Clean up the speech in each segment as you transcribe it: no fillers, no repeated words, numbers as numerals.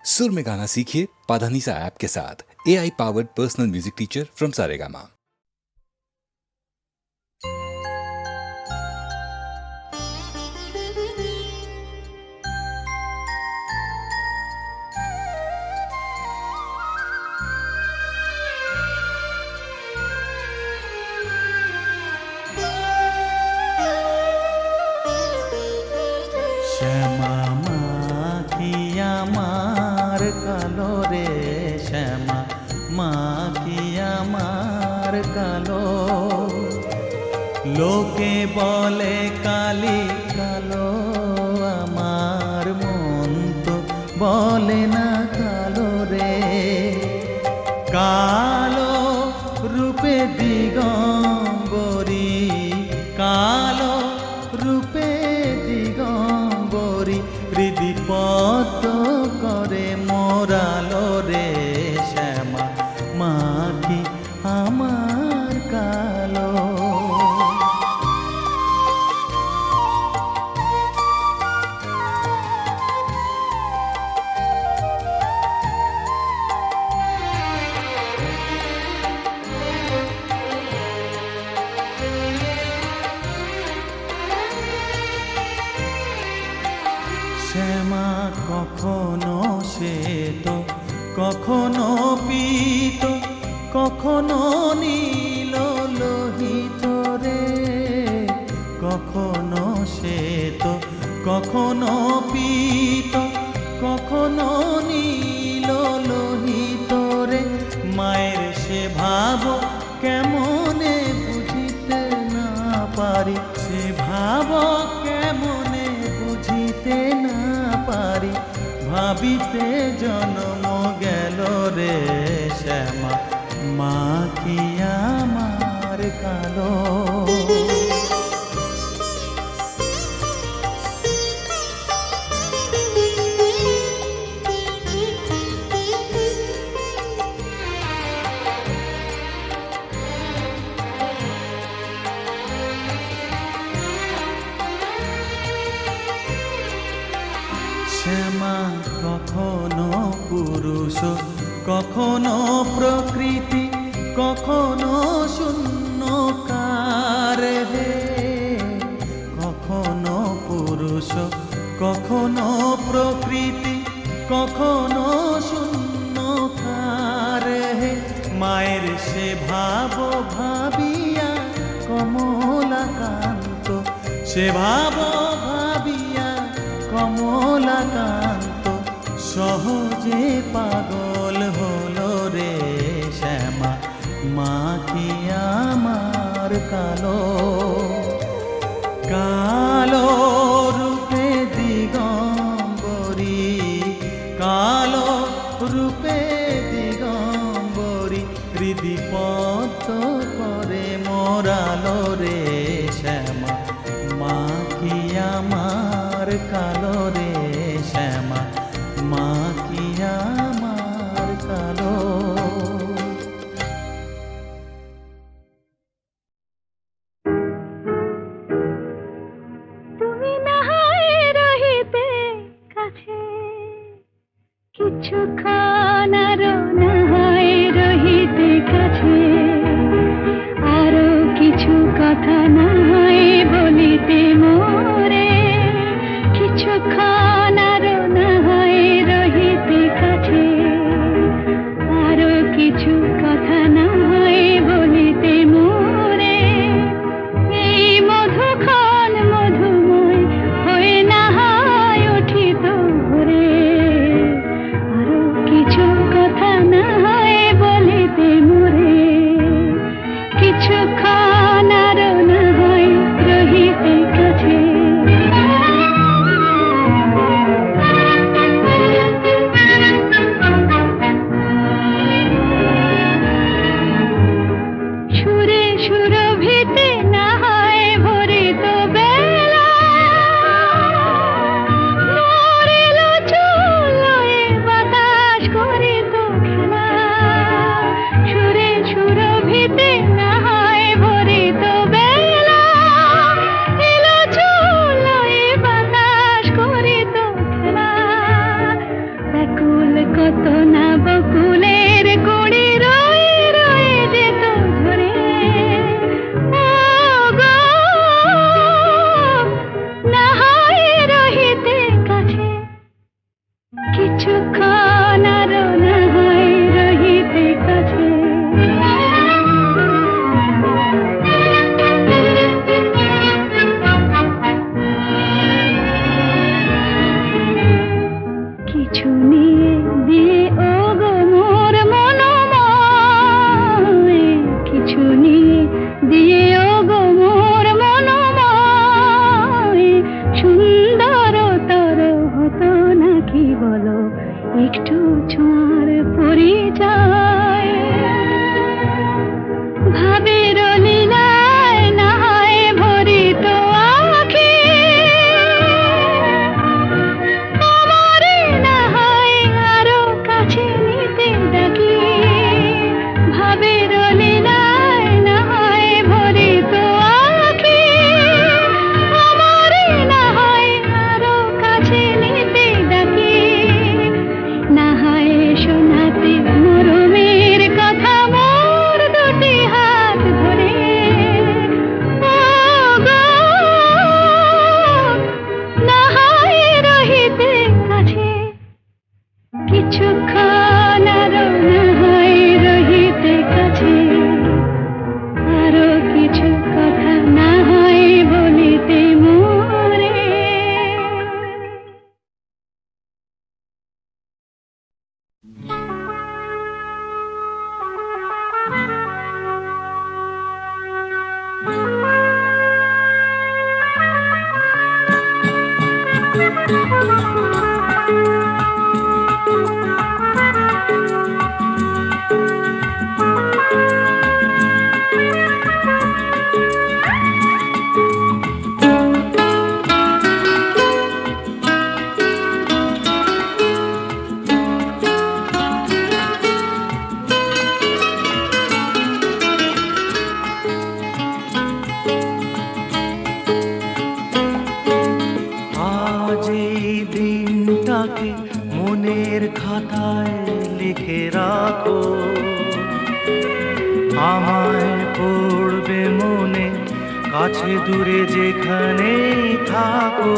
सुर में गाना सीखिए पाधानीसा ऐप के साथ। AI powered personal music teacher from Saregama. Shyama মা কি আমার কালো রে, শ্যামা মা কি আমার কালো। লোকে বলে কালি কালো, আমার মন তো বলে না কালো রে। কালো রূপে দিগম্বরী, কালো রূপে দিগম্বরী, হৃদিপদ্ম করে মোরালো রে। শ্যামা মা কি আমার কালো। শ্যামা কখনো শ্বেত, কখনো পীত, কখনো নীল লোহিত রে। কখনো শ্বেত, কখনো পীত, কখনো নীল লোহিত রে। মায়ের সে ভাব কেমনে বুঝিতে না পারি, সে ভাব কেমনে বুঝিতে না পারি, ভাবিতে জন্ম গেল রে। শ্যামা মা কি আমার কালো। শ্যামা কখনো পুরুষ, কখনো প্রকৃতি, কখনো শূন্যকার হে। কখনো পুরুষ, কখনো প্রকৃতি, কখনো শূন্যকার হে। মায়ের সে ভাব ভাবিয়া কমলাকান্ত, সে ভাব ভাবিয়া কমলাকান্ত সহজে পাগল হলো রে। শ্যামা মা কি আমার কালো। কালো রূপে দিগম্বরী, কালো রূপে দিগম্বরী, হৃদিপদ্ম করে মোরালো রে। শ্যামা মা কি আমার কালো রে। শ্যামা মা কি আমার কালো। তুমি না হয় রহিতে কাছে, কিছুক্ষণ আরো না হয় রহিতে কাছে, আরো কিছু কথা না হয় বলিতে মোরে। কিছুক্ষণ আরো না হয় রহিতে কাছে, আরো কিছু কথা না হয় বলিতে মোরে। এই মধুক্ষণ মধুময় হয়ে না হয় উঠিত রে, আরো কিছু কথা না হয় বলিতে মোরে। কত না বকুলের কুড়ি রয়ে রয়ে যেত ঝরে। ও গো, না হয় রহিতে কাছে কিছুক্ষণ আরো, না হয় রহিতে কাছে। কিছু নিয়ে দিয়ে ও গো মোর মনোময়, কিছু নিয়ে দিয়ে ও গো মোর মনোময়, সুন্দরতর হতো নাকি বলো একটু ছোঁয়ার পরিচয়। ভাবের লীলায় না হয় ভরিত আঁখি, আমারে না হয় আরো কাছে নিতে ডাকি। ভাবের লীলায় না হয় ভরিত আঁখি, আমারে না হয় আরো কাছে নিতে ডাকি। না হয় শোনাতে মরমের কথা মোর দুটি হাত ধরে। ও গো, না হয় রহিতে কাছে কিছুক্ষণ আরো, না হয় রহিতে কাছে আরো কিছু কথা, না হয় বলিতে মোরে। আজ এই দিনটাকে মনের খাতায় লিখে রাখো, আমায় পড়বে মনে কাছে দূরে যেখানেই থাকো।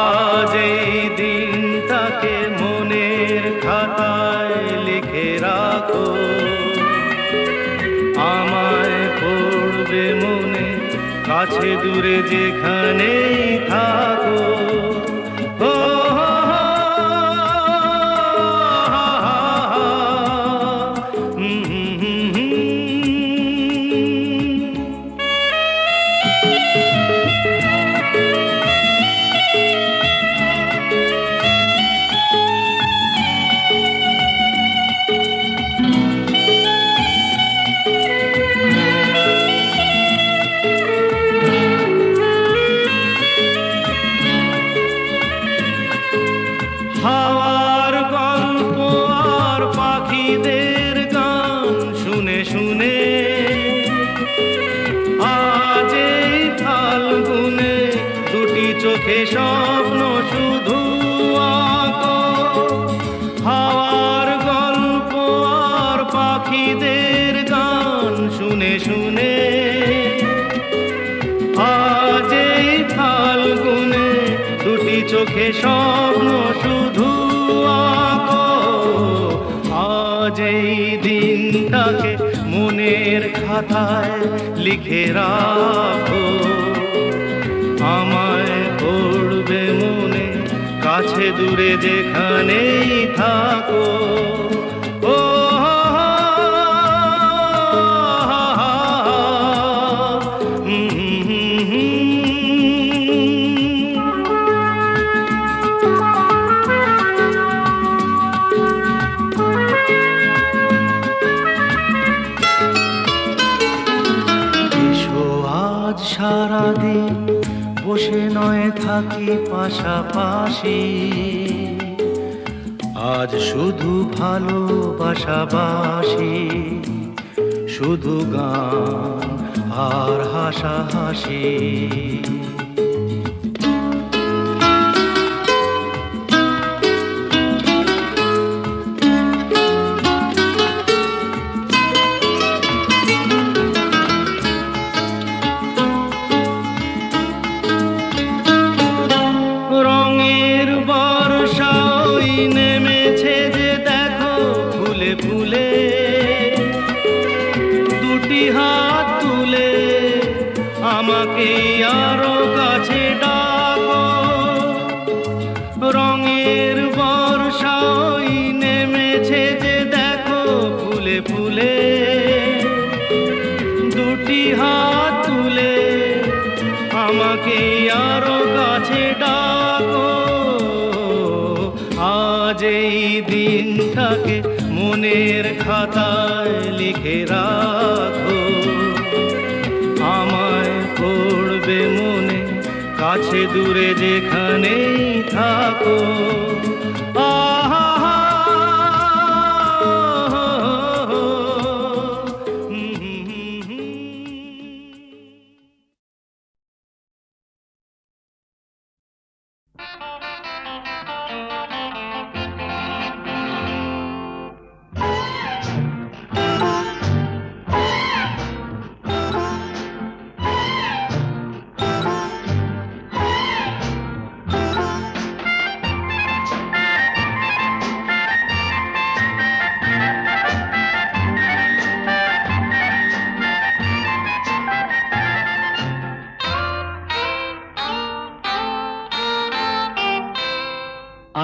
আজ এই দিনটাকে মনের খাতায় লিখে রাখো, আমায় পড়বে মনে কাছে দূরে যেখানেই থাকো। ও হাওয়ার গল্প আর পাখিদের গান শুনে শুনে আজ এই ফাল্গুনে দুটি চোখে স্বপ্ন শুধু আঁকো। হাওয়ার গল্প আর পাখিদের গান শুনে শুনে আজ এই ফাল্গুনে দুটি চোখে স্বপ্ন শুধু আঁকো। আজ এই দিনটাকে মনের খাতায় লিখে রাখো, আমায় পড়বে মনে কাছে দূরে যেখানেই থাকো। ও সারাদিন বসে নয় থাকি পাশাপাশি, আজ শুধু ভালোবাসাবাসি, শুধু গান আর হাসাহাসি। আজ এই দিনটাকে মনের খাতায় লিখে রাখো, আমায় পড়বে মনে কাছে দূরে যেখানেই থাকো। আহা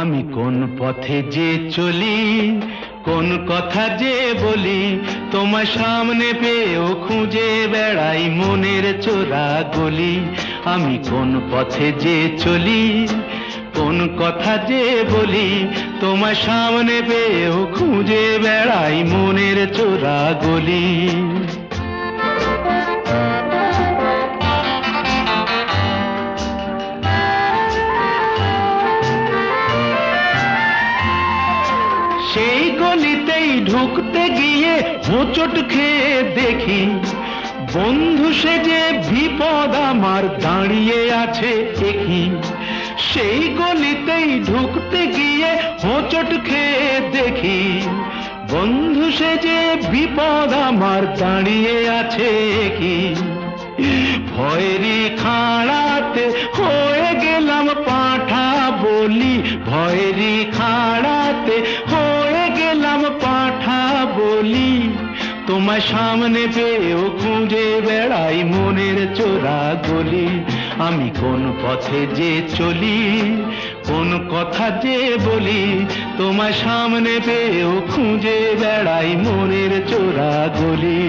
আমি কোন পথে যে চলি, কোন কথা যে বলি, তোমার সামনে পেয়েও খুঁজে বেড়াই মনের চোরা গলি। আমি কোন পথে যে চলি, কোন কথা যে বলি, তোমার সামনে পেয়েও খুঁজে বেড়াই মনের চোরা গলি। সেই গলিতেই ঢুকতে গিয়ে হোঁচট খেয়ে দেখি, বন্ধু সেজে বিপদ আমার দাঁড়িয়ে আছে একই। সেই গলিতেই ঢুকতে গিয়ে হোঁচট খেয়ে দেখি, বন্ধু সেজে বিপদ আমার দাঁড়িয়ে আছে কি। ভয়েরই খাড়াতে হয়ে গেলাম পাঁঠা বলি, ভয়েরই খাড়াতে হয়ে গেলাম পাঁঠা বলি। তোমার সামনে পেয়েও খুঁজে বেড়াই মনের চোরা গলি। আমি কোন পথে যে চলি, কোন কথা যে বলি, তোমার সামনে পেয়েও খুঁজে বেড়াই মনের চোরা গলি।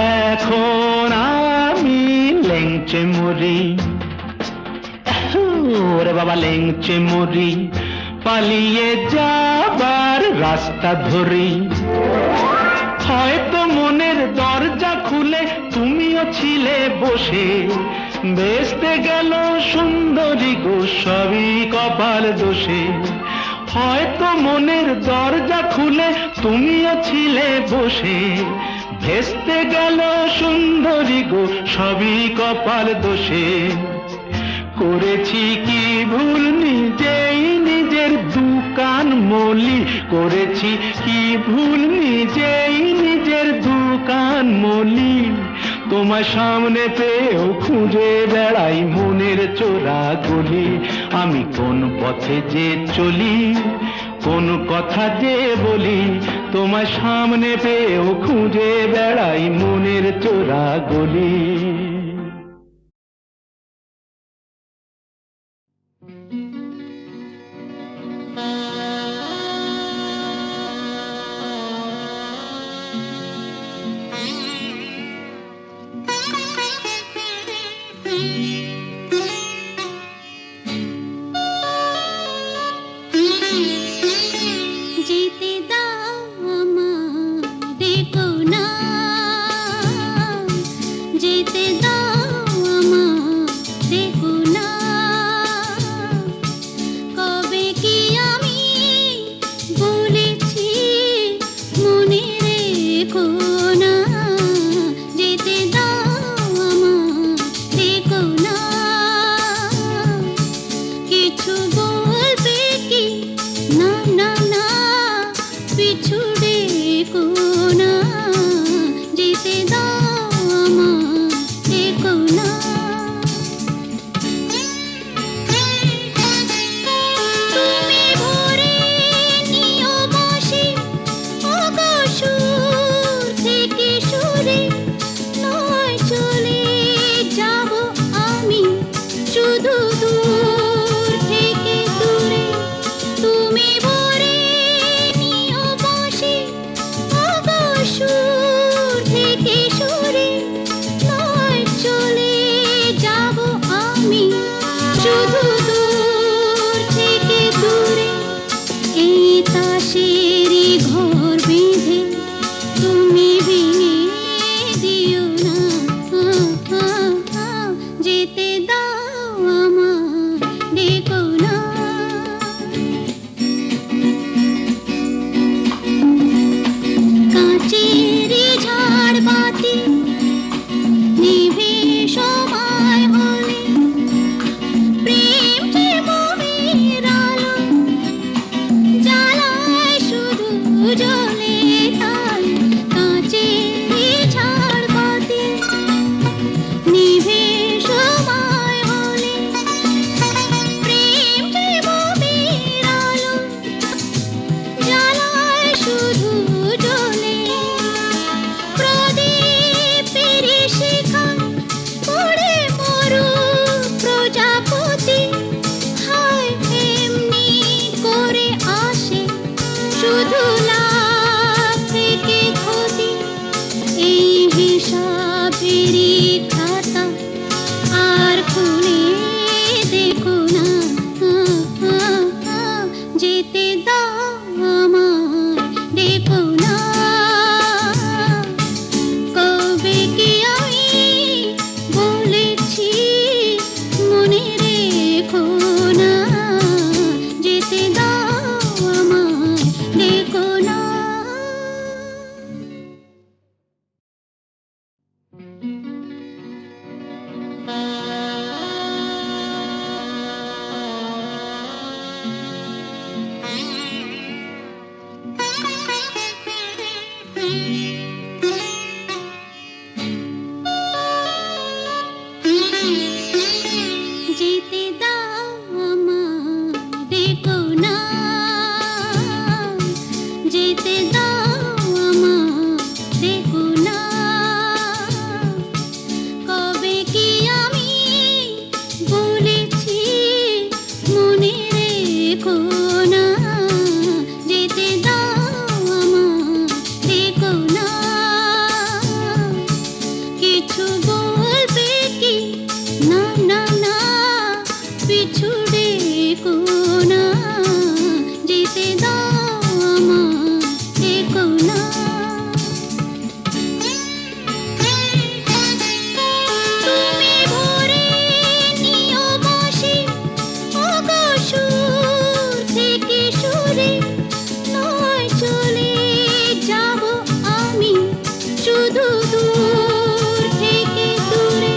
এখন আমি লেংচে মরি, ওরে বাবা লেংচে মরি, পালিয়ে যাবার রাস্তা ধরি। হয়তো মনের দরজা খুলে তুমিও ছিলে বসে, বেসতে গেল সুন্দরী গো সবই কপাল দোষে। হয়তো মনের দরজা খুলে তুমিও ছিলে বসে, ভেস্তে গেল সুন্দরী গো সবই কপাল দোষে। করেছি কি ভুল নিজেই নিজের দুকান মলি, করেছি কি ভুল নিজেই নিজের দুকান মলি। তোমার সামনে পেয়েও খুঁজে বেড়াই মনের চোরা গলি। আমি কোন পথে যে চলি, কোন কথা যে বলি, তোমার সামনে পেয়েও খুঁজে বেড়াই মনের চোরা গলি। যেতে দাও আমারে কোনা, যেতে দাও তাসেরই ঘর বেঁধে তুমি ভেঙে দিও না, যেতে দাও আমার, ডেকো না। কাঁচেরই ঝাড়বাতি নিভে সময় হলে, প্রেম যে মোমের আলো জ্বালায় শুধু জ্বলে তাই। কাঁচেরই ঝাড়বাতি নিভে সময় হলে, প্রেম যে মোমের আলো জ্বালায় শুধু জ্বলে। প্রদীপের শিখা পড়ে মরু প্রজাপতি, হায় এমনি করে আসে শুধু লাভ থেকে ক্ষতি। এই হিসাবেরই খাতা আর খুলে দেখো না, যেতে দাও আমার, দেখো না। কবে কি আমি বলেছি মনে রেখো না, যেতে দাও আমার, দেখো না। যেতে দাও আমার, ডেকো না, যেতে দাও আমার, ডেকো না। কবে কি আমি বলেছি মনে রেখো না, যেতে দাও আমার, ডেকো না। কিছু বলবে কি না, না না, পিছু ডেকো না, যেতে দাও আমার, ডেকো না। তুমি ভরে নিও বসে ওগো সুর থেকে সুরে, নয় চলে যাব আমি শুধু দূর থেকে দূরে।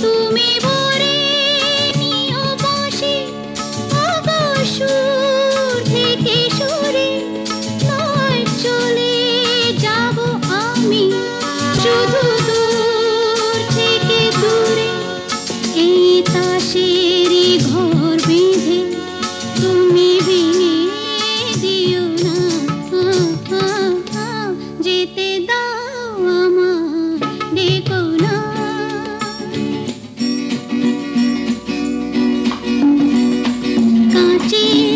তুমি ভরে নিও বসে ওগো সুর থেকে সুরে, নয় চলে যাব আমি শুধু দূর থেকে দূরে। এই তাসেরই ঘর বেঁধে তুমি ভেঙে দিও না, যেতে দাও আমার, ডেকো না। কাঁচের